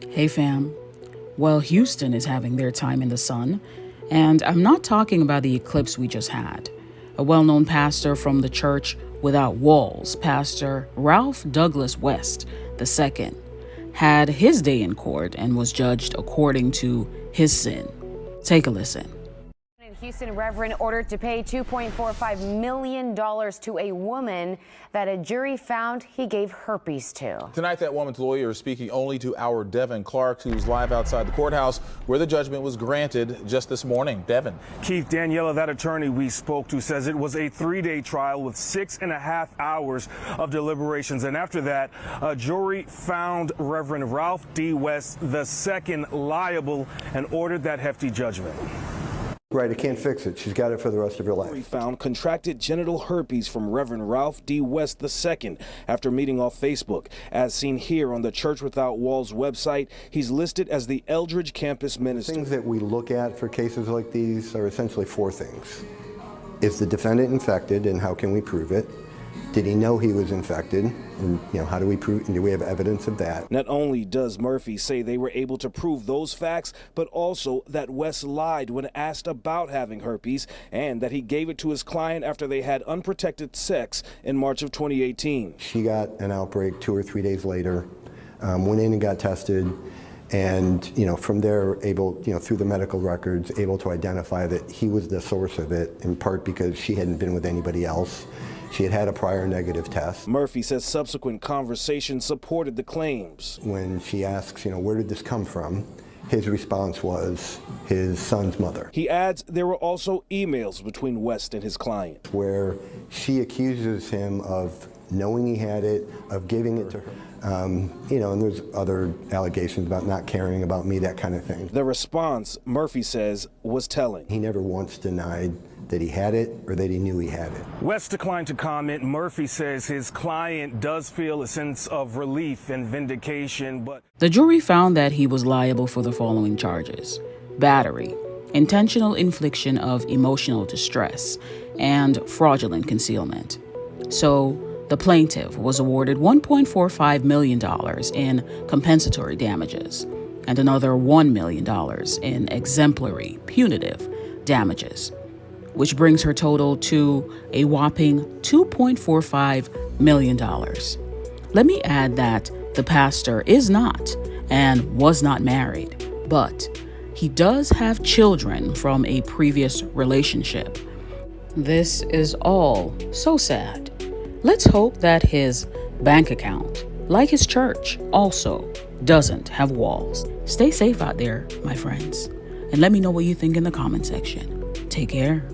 Hey fam. Well, Houston is having their time in the sun, and I'm not talking about the eclipse we just had. A well-known pastor from the Church Without Walls, Pastor Ralph Douglas West II, had his day in court and was judged according to his sin. Take a listen. Houston Reverend ordered to pay $2.45 million to a woman that a jury found he gave herpes to. Tonight, that woman's lawyer is speaking only to our Devin Clark, who's live outside the courthouse where the judgment was granted just this morning. Devin. Keith, Daniela, that attorney we spoke to, says it was a 3-day trial with 6.5 hours of deliberations. And after that, a jury found Reverend Ralph D. West II liable and ordered that hefty judgment. Right, it can't fix it. She's got it for the rest of her life. We found contracted genital herpes from Reverend Ralph D. West II after meeting off Facebook. As seen here on the Church Without Walls website, he's listed as the Eldridge campus minister. Things that we look at for cases like these are essentially 4 things. Is the defendant infected, and how can we prove it? Did he know he was infected? And, how do we prove, and do we have evidence of that? Not only does Murphy say they were able to prove those facts, but also that West lied when asked about having herpes and that he gave it to his client after they had unprotected sex in March of 2018. She got an outbreak 2 or 3 days later, went in and got tested, and from there able, through the medical records, able to identify that he was the source of it, in part because she hadn't been with anybody else. She had had a prior negative test. Murphy says subsequent conversations supported the claims. When she asks, where did this come from? His response was his son's mother. He adds there were also emails between West and his client, where she accuses him of knowing he had it, of giving it to her. And there's other allegations about not caring about me, that kind of thing. The response, Murphy says, was telling. He never once denied that he had it or that he knew he had it. West declined to comment. Murphy says his client does feel a sense of relief and vindication, but the jury found that he was liable for the following charges: battery, intentional infliction of emotional distress, and fraudulent concealment. So the plaintiff was awarded $1.45 million in compensatory damages and another $1 million in exemplary punitive damages, which brings her total to a whopping $2.45 million. Let me add that the pastor is not and was not married, but he does have children from a previous relationship. This is all so sad. Let's hope that his bank account, like his church, also doesn't have walls. Stay safe out there, my friends, and let me know what you think in the comment section. Take care.